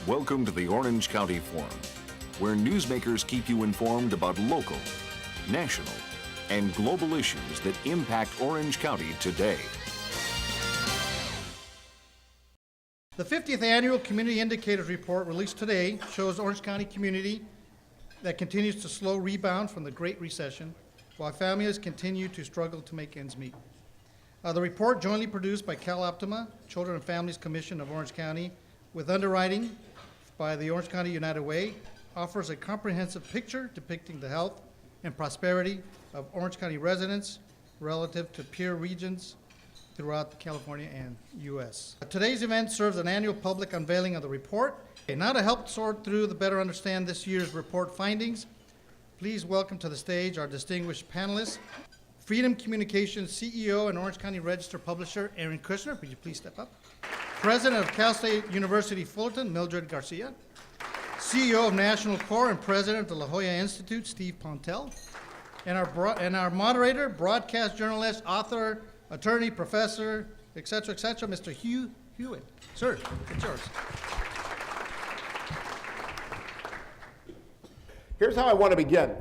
Welcome to the Orange County Forum, where newsmakers keep you informed about local, national, and global issues that impact Orange County today. The 50th Annual Community Indicators Report released today shows Orange County community that continues to slow rebound from the Great Recession, while families continue to struggle to make ends meet. The report, jointly produced by CalOptima, Children and Families Commission of Orange County, with underwriting by the Orange County United Way, offers a comprehensive picture depicting the health and prosperity of Orange County residents relative to peer regions throughout California and U.S. Today's event serves an annual public unveiling of the report. Now to help sort through the better understand this year's report findings, please welcome to the stage our distinguished panelists, Freedom Communications CEO and Orange County Register publisher, Aaron Kushner. Would you please step up? President of Cal State University Fullerton, Mildred Garcia. CEO of National Core and President of the La Jolla Institute, Steve Pontel. And our moderator, broadcast journalist, author, attorney, professor, et cetera, Mr. Hugh Hewitt. Sir, it's yours. Here's how I want to begin.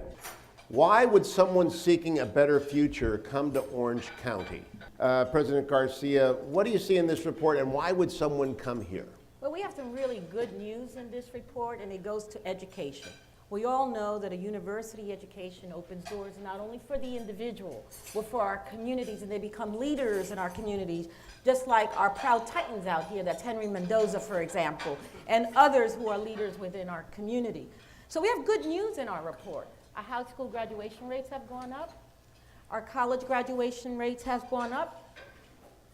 Why would someone seeking a better future come to Orange County? President Garcia, what do you see in this report, and why would someone come here? Well, we have some really good news in this report, and it goes to education. We all know that a university education opens doors not only for the individual, but for our communities, and they become leaders in our communities, just like our proud titans out here, that's Henry Mendoza, for example, and others who are leaders within our community. So we have good news in our report. Our high school graduation rates have gone up. Our college graduation rates have gone up.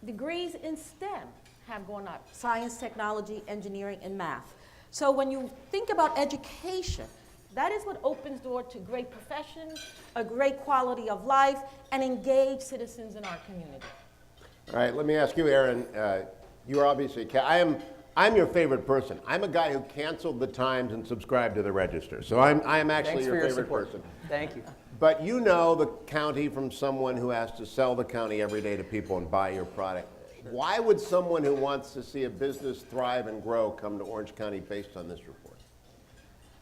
Degrees in STEM have gone up: science, technology, engineering, and math. So when you think about education, that is what opens door to great professions, a great quality of life, and engaged citizens in our community. All right, let me ask you, Aaron. You are obviously, I'm your favorite person. I'm a guy who canceled the Times and subscribed to the Register. So I'm actually your favorite person. Thank you. But you know the county from someone who has to sell the county every day to people and buy your product. Sure. Why would someone who wants to see a business thrive and grow come to Orange County based on this report?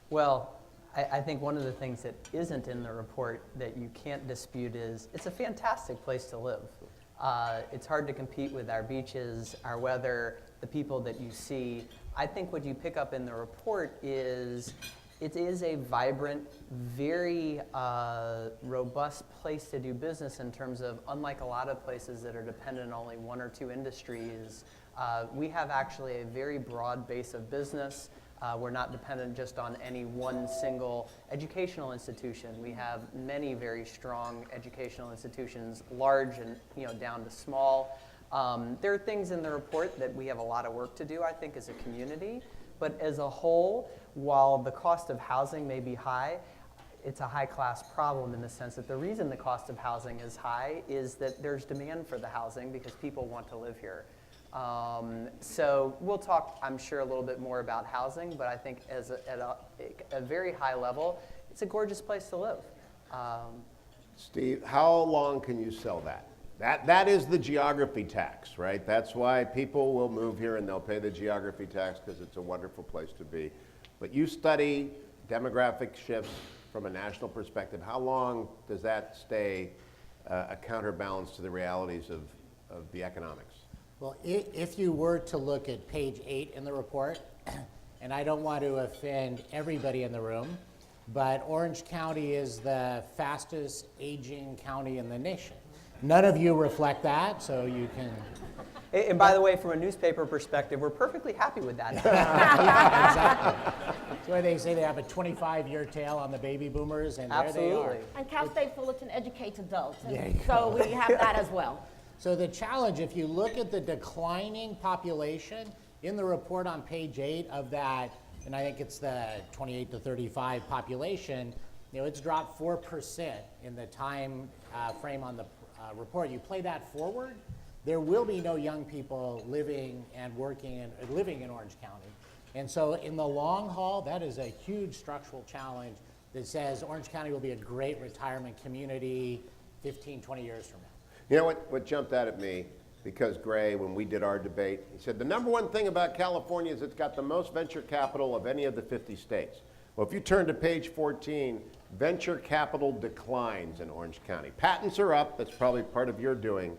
Well, I think one of the things that isn't in the report that you can't dispute is it's a fantastic place to live. It's hard to compete with our beaches, our weather, the people that you see. I think what you pick up in the report is it is a vibrant, very robust place to do business in terms of, unlike a lot of places that are dependent on only one or two industries, we have actually a very broad base of business. We're not dependent just on any one single educational institution. We have many very strong educational institutions, large and down to small. There are things in the report that we have a lot of work to do, I think, as a community. But as a whole, while the cost of housing may be high, it's a high-class problem in the sense that the reason the cost of housing is high is that there's demand for the housing because people want to live here. So we'll talk, I'm sure, a little bit more about housing, but I think at a very high level, it's a gorgeous place to live. Steve, how long can you sell that? That is the geography tax, right? That's why people will move here and they'll pay the geography tax because it's a wonderful place to be. But you study demographic shifts from a national perspective. How long does that stay a counterbalance to the realities of the economics? Well, if you were to look at page 8 in the report, and I don't want to offend everybody in the room, but Orange County is the fastest aging county in the nation. None of you reflect that, so you can... And by the way, from a newspaper perspective, we're perfectly happy with that. Yeah, exactly. That's why they say they have a 25-year tail on the baby boomers, and Absolutely. There they are. And Cal State Fullerton educates adults, So we have that as well. So the challenge, if you look at the declining population in the report on page 8 of that, and I think it's the 28 to 35 population, it's dropped 4% in the time frame on the report. You play that forward, there will be no young people living and working and living in Orange County. And so in the long haul, that is a huge structural challenge that says Orange County will be a great retirement community 15, 20 years from now. You know what jumped out at me because Gray, when we did our debate, he said the number one thing about California is it's got the most venture capital of any of the 50 states. Well, if you turn to page 14, venture capital declines in Orange County. Patents are up, that's probably part of your doing,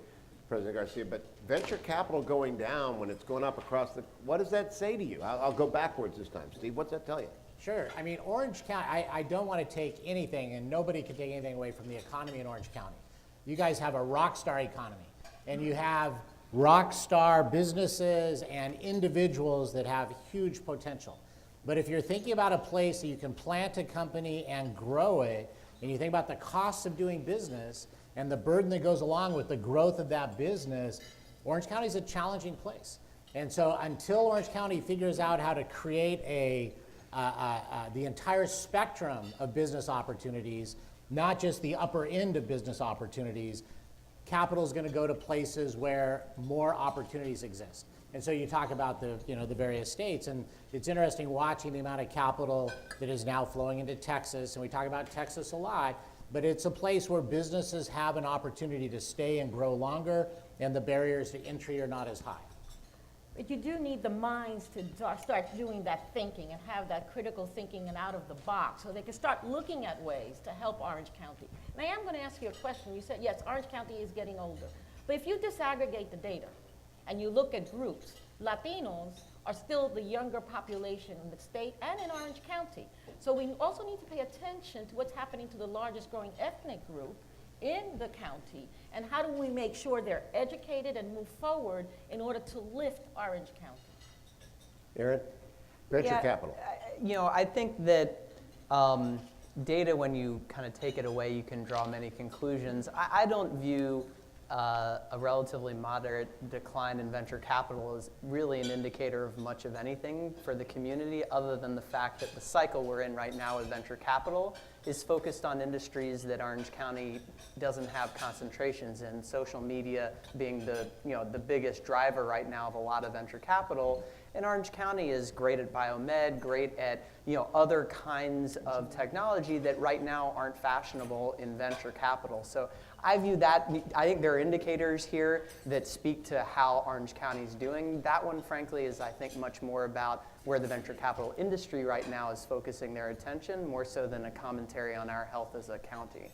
President Garcia, but venture capital going down when it's going up across the, what does that say to you? I'll go backwards this time. Steve, what's that tell you? Sure. I mean, Orange County, I don't want to take anything, and nobody can take anything away from the economy in Orange County. You guys have a rock star economy, and you have rock star businesses and individuals that have huge potential. But if you're thinking about a place that you can plant a company and grow it, and you think about the costs of doing business and the burden that goes along with the growth of that business, Orange County is a challenging place. And so until Orange County figures out how to create the entire spectrum of business opportunities, not just the upper end of business opportunities, capital is going to go to places where more opportunities exist. And so you talk about the various states, and it's interesting watching the amount of capital that is now flowing into Texas, and we talk about Texas a lot, but it's a place where businesses have an opportunity to stay and grow longer, and the barriers to entry are not as high. But you do need the minds to start doing that thinking and have that critical thinking and out of the box so they can start looking at ways to help Orange County. And I am going to ask you a question. You said, yes, Orange County is getting older. But if you disaggregate the data and you look at groups, Latinos are still the younger population in the state and in Orange County. So we also need to pay attention to what's happening to the largest growing ethnic group in the county, and how do we make sure they're educated and move forward in order to lift Orange County? Aaron, venture capital. I think that data, when you kind of take it away, you can draw many conclusions. I don't view a relatively moderate decline in venture capital as really an indicator of much of anything for the community, other than the fact that the cycle we're in right now with venture capital is focused on industries that Orange County doesn't have concentrations in, social media being the biggest driver right now of a lot of venture capital. And Orange County is great at biomed, great at other kinds of technology that right now aren't fashionable in venture capital. So I view that, I think there are indicators here that speak to how Orange County is doing. That one, frankly, is I think much more about where the venture capital industry right now is focusing their attention, more so than a commentary on our health as a county.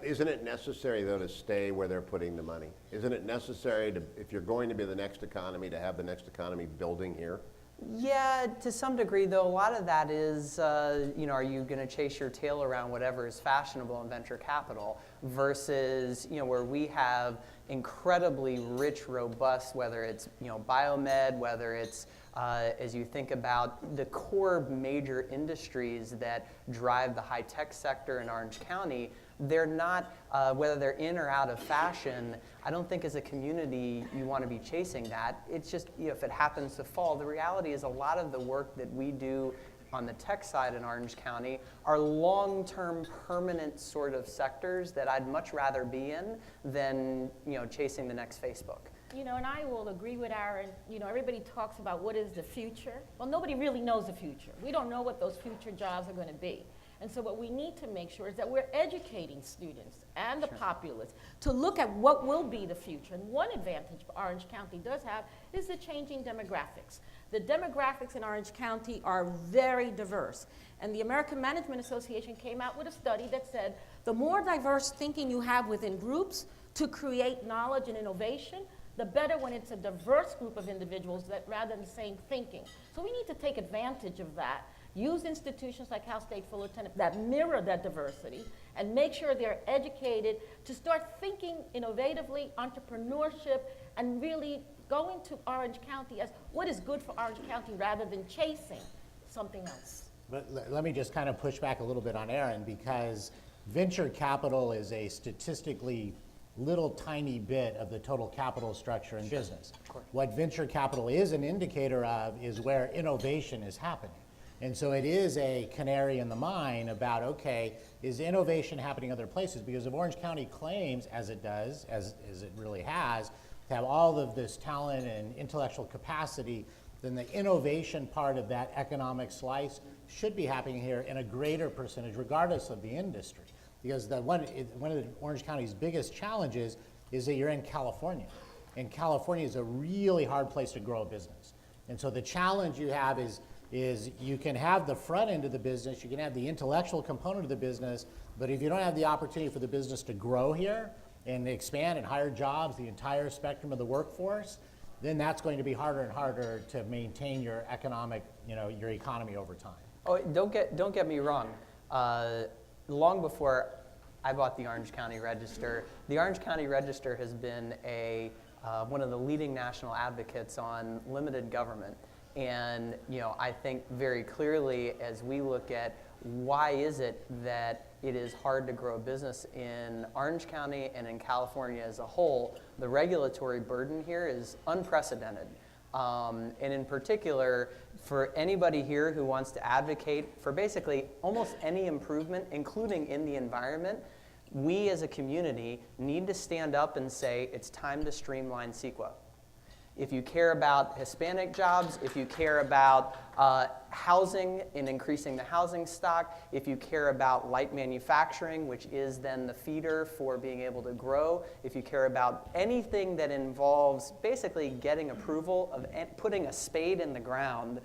Isn't it necessary, though, to stay where they're putting the money? Isn't it necessary, to, if you're going to be the next economy, to have the next economy building here? Yeah, to some degree, though, a lot of that is, are you going to chase your tail around whatever is fashionable in venture capital versus, where we have incredibly rich, robust, whether it's, biomed, whether it's, as you think about the core major industries that drive the high-tech sector in Orange County, they're not, whether they're in or out of fashion, I don't think as a community you want to be chasing that. It's just, if it happens to fall, the reality is a lot of the work that we do on the tech side in Orange County are long-term, permanent sort of sectors that I'd much rather be in than, chasing the next Facebook. And I will agree with Aaron. Everybody talks about what is the future. Well, nobody really knows the future. We don't know what those future jobs are going to be. And so what we need to make sure is that we're educating students and the populace to look at what will be the future. And one advantage Orange County does have is the changing demographics. The demographics in Orange County are very diverse. And the American Management Association came out with a study that said the more diverse thinking you have within groups to create knowledge and innovation, the better when it's a diverse group of individuals that rather than the same thinking. So we need to take advantage of that. Use institutions like Cal State Fullerton that mirror that diversity and make sure they're educated to start thinking innovatively, entrepreneurship, and really going to Orange County as what is good for Orange County rather than chasing something else. But let me just kind of push back a little bit on Aaron, because venture capital is a statistically little tiny bit of the total capital structure in business. What venture capital is an indicator of is where innovation is happening. And so it is a canary in the mine about, okay, is innovation happening other places? Because if Orange County claims, as it does, as it really has, to have all of this talent and intellectual capacity, then the innovation part of that economic slice should be happening here in a greater percentage, regardless of the industry. Because one of the Orange County's biggest challenges is that you're in California. and California is a really hard place to grow a business. And so the challenge you have is you can have the front end of the business, you can have the intellectual component of the business, but if you don't have the opportunity for the business to grow here and expand and hire jobs, the entire spectrum of the workforce, then that's going to be harder and harder to maintain your economic, your economy over time. Oh, don't get me wrong. Long before I bought the Orange County Register, the Orange County Register has been one of the leading national advocates on limited government. And I think very clearly as we look at why is it that it is hard to grow a business in Orange County and in California as a whole, the regulatory burden here is unprecedented. And in particular, for anybody here who wants to advocate for basically almost any improvement, including in the environment, we as a community need to stand up and say it's time to streamline CEQA. If you care about Hispanic jobs, if you care about housing and increasing the housing stock, if you care about light manufacturing, which is then the feeder for being able to grow, if you care about anything that involves basically getting approval of putting a spade in the ground,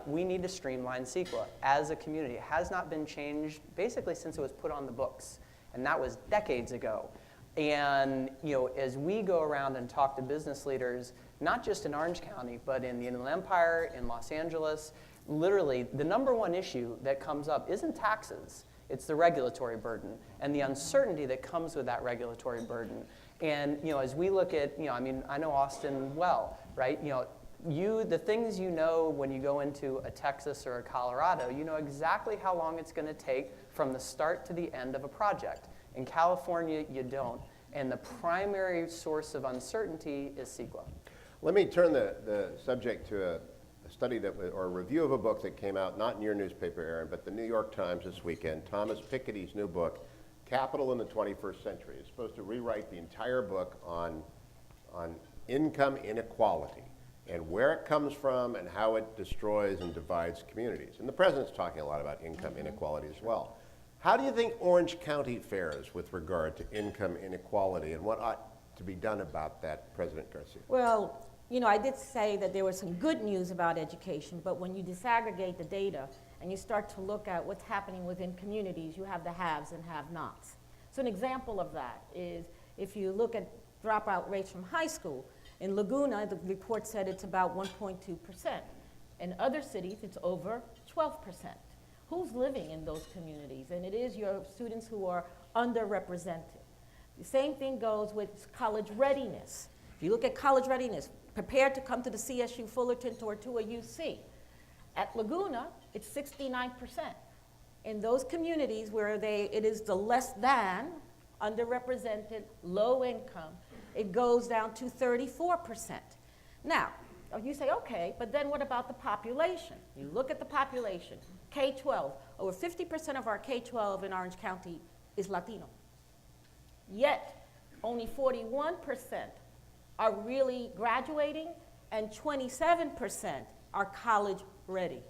we need to streamline CEQA as a community. It has not been changed basically since it was put on the books, and that was decades ago. And as we go around and talk to business leaders, not just in Orange County, but in the Inland Empire, in Los Angeles, literally the number one issue that comes up isn't taxes, it's the regulatory burden and the uncertainty that comes with that regulatory burden. And as we look at, I know Austin well, right? The things when you go into a Texas or a Colorado, you know exactly how long it's going to take from the start to the end of a project. In California, you don't. And the primary source of uncertainty is CEQA. Let me turn the subject to a study or a review of a book that came out, not in your newspaper, Aaron, but the New York Times this weekend. Thomas Piketty's new book, Capital in the 21st Century. It's supposed to rewrite the entire book on income inequality and where it comes from and how it destroys and divides communities. And the president's talking a lot about income inequality as well. How do you think Orange County fares with regard to income inequality, and what ought to be done about that, President Garcia? Well, I did say that there was some good news about education, but when you disaggregate the data and you start to look at what's happening within communities, you have the haves and have-nots. So an example of that is if you look at dropout rates from high school, in Laguna, the report said it's about 1.2%. In other cities, it's over 12%. Who's living in those communities? And it is your students who are underrepresented. The same thing goes with college readiness. If you look at college readiness, prepared to come to the CSU Fullerton or to a UC. At Laguna, it's 69%. In those communities where it is the less than, underrepresented, low income, it goes down to 34%. Now, you say, okay, but then what about the population? You look at the population, K-12, over 50% of our K-12 in Orange County is Latino. Yet, only 41% are really graduating and 27% are college ready.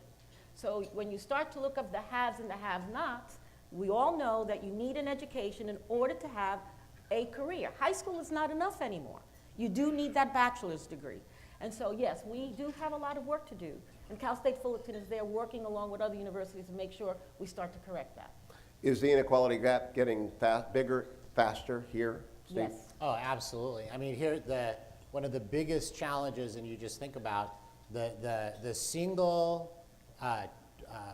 So when you start to look up the haves and the have-nots, we all know that you need an education in order to have a career. High school is not enough anymore. You do need that bachelor's degree. And so, yes, we do have a lot of work to do. And Cal State Fullerton is there working along with other universities to make sure we start to correct that. Is the inequality gap getting bigger, faster here, Steve? Yes. Oh, absolutely. I mean, here, one of the biggest challenges, and you just think about the single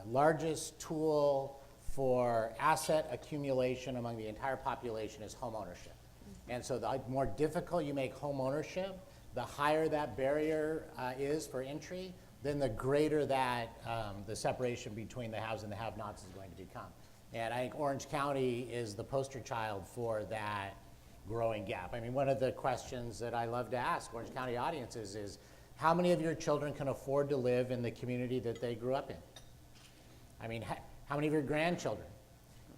largest tool for asset accumulation among the entire population is home ownership. And so the more difficult you make home ownership, the higher that barrier is for entry, then the greater that the separation between the haves and the have-nots is going to become. And I think Orange County is the poster child for that growing gap. I mean, one of the questions that I love to ask Orange County audiences is, how many of your children can afford to live in the community that they grew up in? I mean, how many of your grandchildren?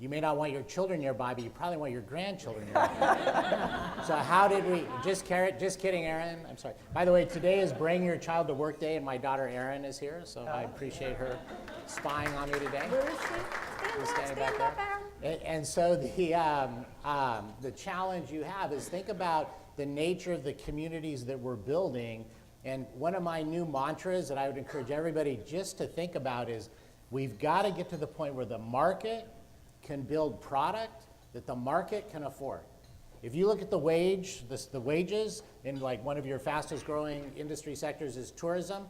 You may not want your children nearby, but you probably want your grandchildren nearby. So how did we, just kidding, Erin, I'm sorry. By the way, today is Bring Your Child to Work Day, and my daughter Erin is here, so I appreciate her spying on me today. Where is she? Stand Stand up, Aaron. And so the challenge you have is think about the nature of the communities that we're building. And one of my new mantras that I would encourage everybody just to think about is we've got to get to the point where the market can build product that the market can afford. If you look at the wages in like one of your fastest growing industry sectors is tourism,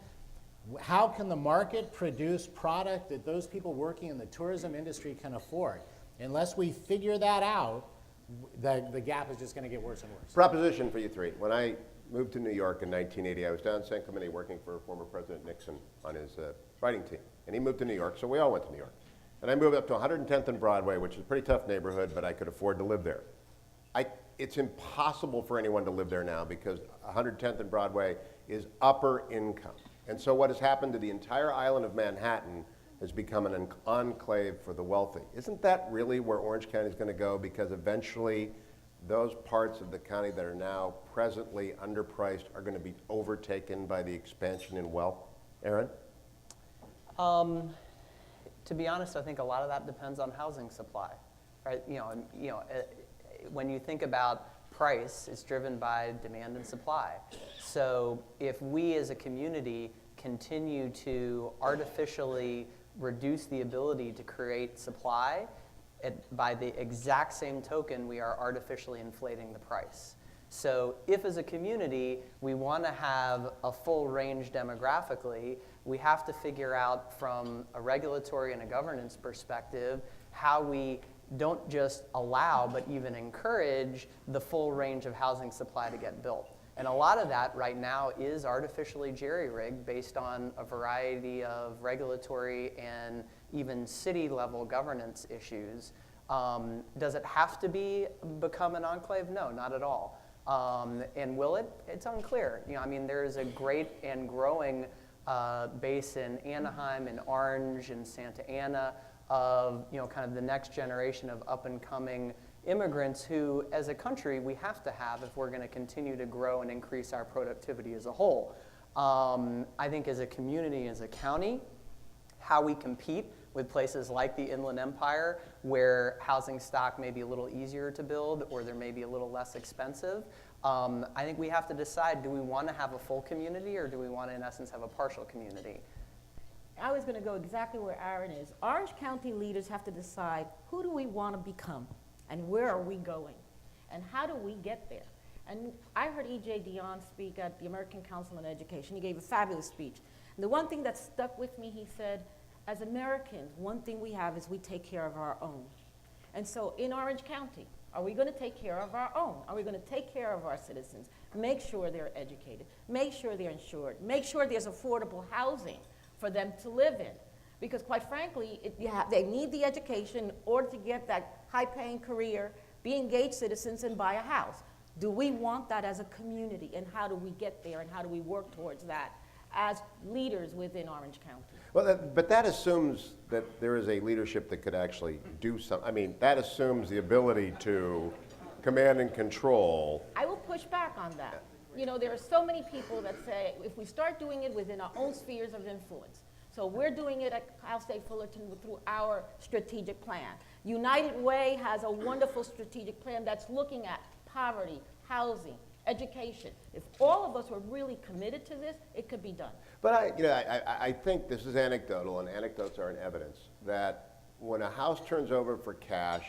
how can the market produce product that those people working in the tourism industry can afford? Unless we figure that out, the gap is just going to get worse and worse. Proposition for you three. When I moved to New York in 1980, I was down in San Clemente working for former President Nixon on his writing team. And he moved to New York, so we all went to New York. And I moved up to 110th and Broadway, which is a pretty tough neighborhood, but I could afford to live there. It's impossible for anyone to live there now because 110th and Broadway is upper income. And so what has happened to the entire island of Manhattan has become an enclave for the wealthy. Isn't that really where Orange County is going to go? Because eventually those parts of the county that are now presently underpriced are going to be overtaken by the expansion in wealth. Aaron? To be honest, I think a lot of that depends on housing supply, right? When you think about price, it's driven by demand and supply. So if we as a community continue to artificially reduce the ability to create supply, by the exact same token, we are artificially inflating the price. So if as a community we want to have a full range demographically, we have to figure out from a regulatory and a governance perspective how we don't just allow but even encourage the full range of housing supply to get built. And a lot of that right now is artificially jerry-rigged based on a variety of regulatory and even city-level governance issues. Does it have to become an enclave? No, not at all. And will it? It's unclear. There is a great and growing base in Anaheim and Orange and Santa Ana of kind of the next generation of up-and-coming immigrants who, as a country, we have to have if we're going to continue to grow and increase our productivity as a whole. I think as a community, as a county, how we compete with places like the Inland Empire, where housing stock may be a little easier to build or there may be a little less expensive, I think we have to decide, do we want to have a full community or do we want to, in essence, have a partial community? I was going to go exactly where Aaron is. Orange County leaders have to decide, who do we want to become and where are we going and how do we get there? And I heard E.J. Dionne speak at the American Council on Education. He gave a fabulous speech. And the one thing that stuck with me, he said, as Americans, one thing we have is we take care of our own. And so in Orange County, are we going to take care of our own? Are we going to take care of our citizens? Make sure they're educated. Make sure they're insured. Make sure there's affordable housing for them to live in. Because quite frankly, they need the education in order to get that high-paying career, be engaged citizens, and buy a house. Do we want that as a community? And how do we get there? And how do we work towards that as leaders within Orange County? Well, but that assumes that there is a leadership that could actually do something. That assumes the ability to command and control. I will push back on that. There are so many people that say, if we start doing it within our own spheres of influence, so we're doing it at Cal State Fullerton through our strategic plan. United Way has a wonderful strategic plan that's looking at poverty, housing, education. If all of us were really committed to this, it could be done. But I think this is anecdotal, and anecdotes are an evidence, that when a house turns over for cash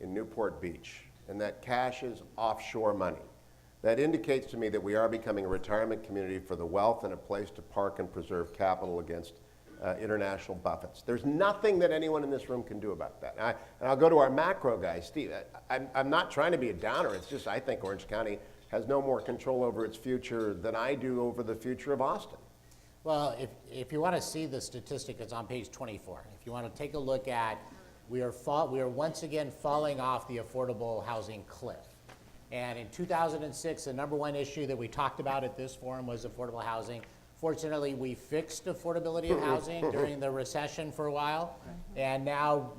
in Newport Beach, and that cash is offshore money, that indicates to me that we are becoming a retirement community for the wealth and a place to park and preserve capital against international buffets. There's nothing that anyone in this room can do about that. And I'll go to our macro guy, Steve. I'm not trying to be a downer. It's just I think Orange County has no more control over its future than I do over the future of Austin. Well, if you want to see the statistic, it's on page 24. If you want to take a look at, we are once again falling off the affordable housing cliff. And in 2006, the number one issue that we talked about at this forum was affordable housing. Fortunately, we fixed affordability of housing during the recession for a while. And now,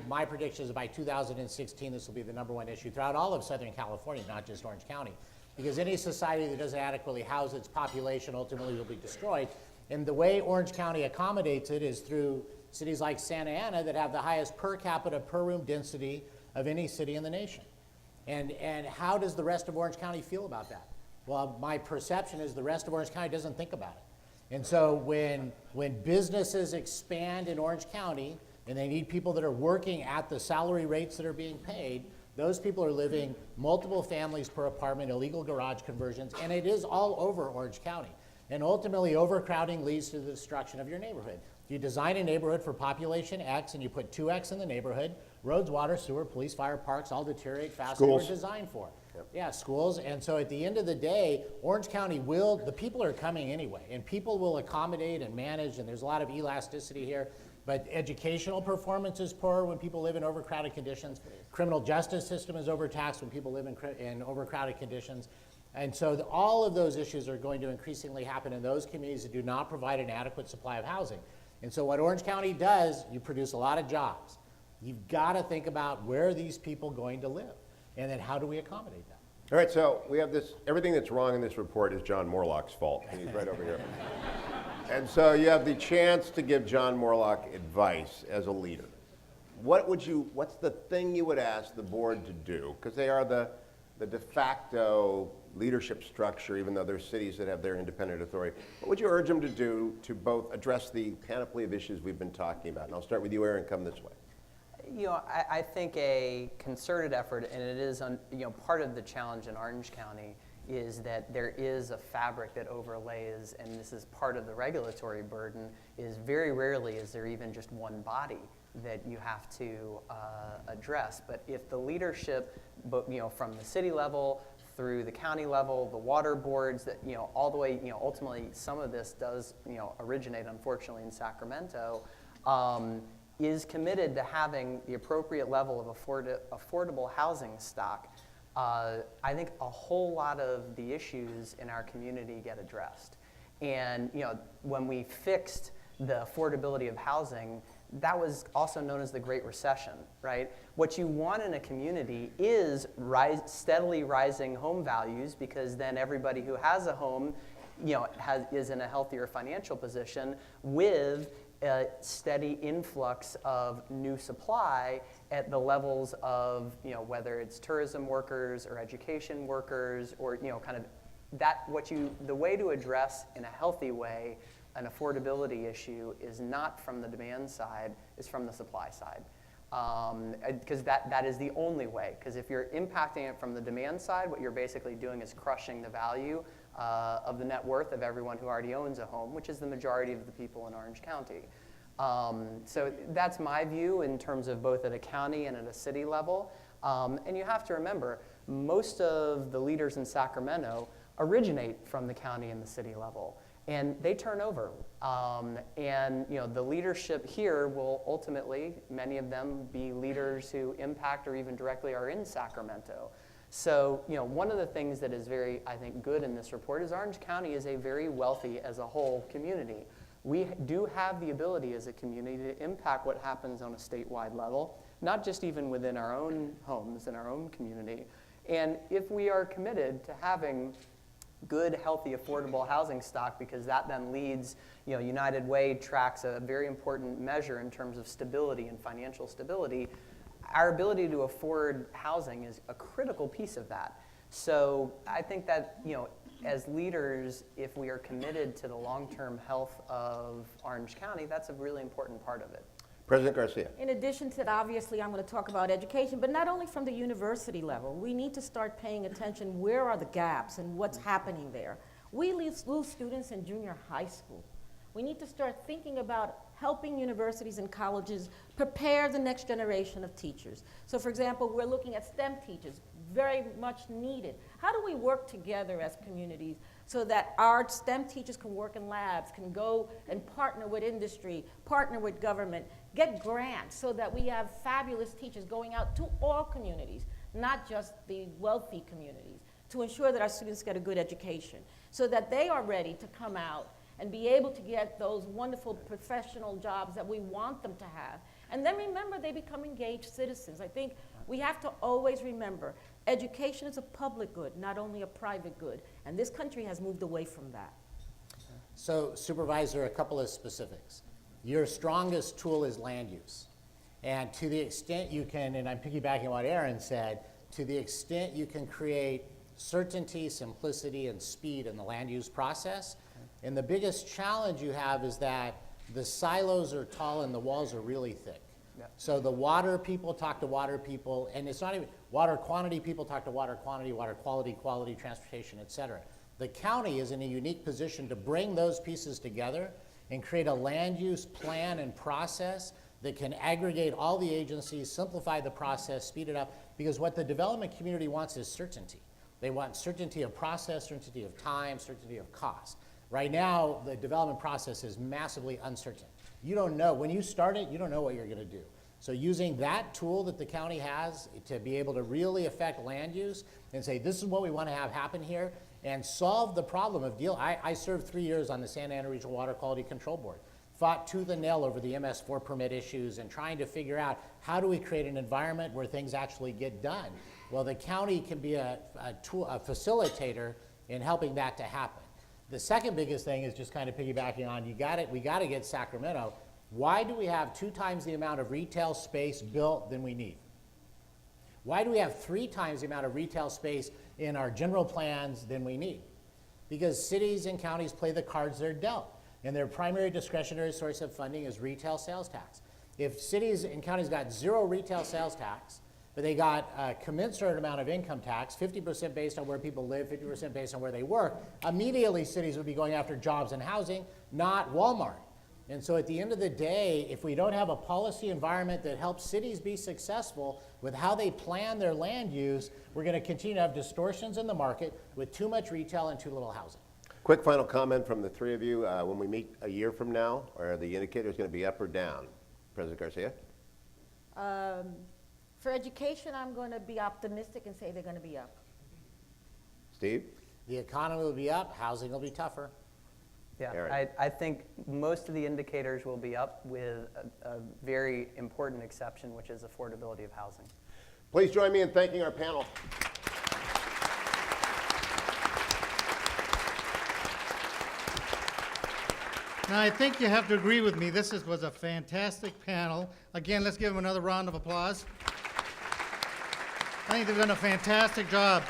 my prediction is by 2016, this will be the number one issue throughout all of Southern California, not just Orange County. Because any society that doesn't adequately house its population ultimately will be destroyed. And the way Orange County accommodates it is through cities like Santa Ana that have the highest per capita per room density of any city in the nation. And how does the rest of Orange County feel about that? Well, my perception is the rest of Orange County doesn't think about it. And so when businesses expand in Orange County and they need people that are working at the salary rates that are being paid, those people are living multiple families per apartment, illegal garage conversions, and it is all over Orange County. And ultimately, overcrowding leads to the destruction of your neighborhood. If you design a neighborhood for population X and you put 2X in the neighborhood, roads, water, sewer, police, fire, parks all deteriorate faster than they were designed for. Yeah, schools. And so at the end of the day, Orange County the people are coming anyway, and people will accommodate and manage, and there's a lot of elasticity here. But educational performance is poor when people live in overcrowded conditions. Criminal justice system is overtaxed when people live in overcrowded conditions. And so all of those issues are going to increasingly happen in those communities that do not provide an adequate supply of housing. And so what Orange County does, you produce a lot of jobs. You've got to think about where are these people going to live, and then how do we accommodate them? All right, so we have this, everything that's wrong in this report is John Morlock's fault. He's right over here. And so you have the chance to give John Morlock advice as a leader. What's the thing you would ask the board to do? Because they are the de facto leadership structure, even though there's cities that have their independent authority. What would you urge them to do to both address the panoply of issues we've been talking about? And I'll start with you, Aaron, come this way. You know, I think a concerted effort, and it is, part of the challenge in Orange County is that there is a fabric that overlays, and this is part of the regulatory burden, is very rarely is there even just one body that you have to address. But if the leadership, from the city level through the county level, the water boards, that all the way, ultimately some of this does, originate unfortunately in Sacramento, is committed to having the appropriate level of affordable housing stock. I think a whole lot of the issues in our community get addressed. And when we fixed the affordability of housing, that was also known as the Great Recession, right? What you want in a community is steadily rising home values, because then everybody who has a home, is in a healthier financial position with a steady influx of new supply at the levels of, whether it's tourism workers or education workers, or, kind of the way to address in a healthy way an affordability issue is not from the demand side, is from the supply side. Because that is the only way. Because if you're impacting it from the demand side, what you're basically doing is crushing the value of the net worth of everyone who already owns a home, which is the majority of the people in Orange County. So that's my view in terms of both at a county and at a city level. And you have to remember, most of the leaders in Sacramento originate from the county and the city level, and they turn over. And the leadership here will ultimately, many of them, be leaders who impact or even directly are in Sacramento. So, one of the things that is very, I think, good in this report is Orange County is a very wealthy, as a whole, community. We do have the ability as a community to impact what happens on a statewide level, not just even within our own homes and our own community. And if we are committed to having good, healthy, affordable housing stock, because that then leads, United Way tracks a very important measure in terms of stability and financial stability. Our ability to afford housing is a critical piece of that. So I think that, as leaders, if we are committed to the long-term health of Orange County, that's a really important part of it. President Garcia. In addition to that, obviously, I'm going to talk about education, but not only from the university level. We need to start paying attention, where are the gaps and what's happening there. We lose students in junior high school. We need to start thinking about helping universities and colleges prepare the next generation of teachers. So for example, we're looking at STEM teachers, very much needed. How do we work together as communities so that our STEM teachers can work in labs, can go and partner with industry, partner with government, get grants so that we have fabulous teachers going out to all communities, not just the wealthy communities, to ensure that our students get a good education, so that they are ready to come out and be able to get those wonderful professional jobs that we want them to have. And then remember, they become engaged citizens. I think we have to always remember, education is a public good, not only a private good. And this country has moved away from that. So, Supervisor, a couple of specifics. Your strongest tool is land use. And to the extent you can, and I'm piggybacking on what Aaron said, to the extent you can create certainty, simplicity, and speed in the land use process. And the biggest challenge you have is that the silos are tall and the walls are really thick. Yep. So the water people talk to water people, and it's not even, water quantity people talk to water quantity, water quality, quality, transportation, et cetera. The county is in a unique position to bring those pieces together and create a land use plan and process that can aggregate all the agencies, simplify the process, speed it up, because what the development community wants is certainty. They want certainty of process, certainty of time, certainty of cost. Right now, the development process is massively uncertain. You don't know, when you start it, you don't know what you're gonna do. So using that tool that the county has to be able to really affect land use and say, this is what we wanna have happen here, and solve the problem of I served 3 years on the Santa Ana Regional Water Quality Control Board, fought tooth and nail over the MS4 permit issues and trying to figure out how do we create an environment where things actually get done. Well, the county can be a facilitator in helping that to happen. The second biggest thing is just kind of piggybacking on, we gotta get Sacramento. Why do we have 2 times the amount of retail space built than we need? Why do we have 3 times the amount of retail space in our general plans than we need? Because cities and counties play the cards they're dealt, and their primary discretionary source of funding is retail sales tax. If cities and counties got 0 retail sales tax, but they got a commensurate amount of income tax, 50% based on where people live, 50% based on where they work, immediately cities would be going after jobs and housing, not Walmart. And so at the end of the day, if we don't have a policy environment that helps cities be successful with how they plan their land use, we're going to continue to have distortions in the market with too much retail and too little housing. Quick final comment from the 3 of you. When we meet a year from now, are the indicators going to be up or down? President Garcia? For education, I'm going to be optimistic and say they're going to be up. Steve? The economy will be up, housing will be tougher. Yeah, Aaron. I think most of the indicators will be up with a very important exception, which is affordability of housing. Please join me in thanking our panel. Now, I think you have to agree with me. This was a fantastic panel. Again, let's give them another round of applause. I think they've done a fantastic job.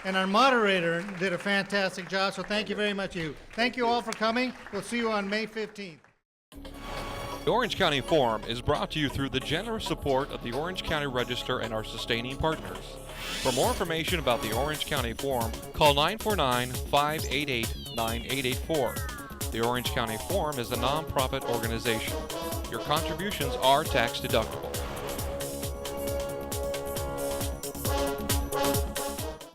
And our moderator did a fantastic job, so thank you very much, you. Thank you all for coming. We'll see you on May 15th. The Orange County Forum is brought to you through the generous support of the Orange County Register and our sustaining partners. For more information about the Orange County Forum, call 949-588-9884. The Orange County Forum is a nonprofit organization. Your contributions are tax deductible.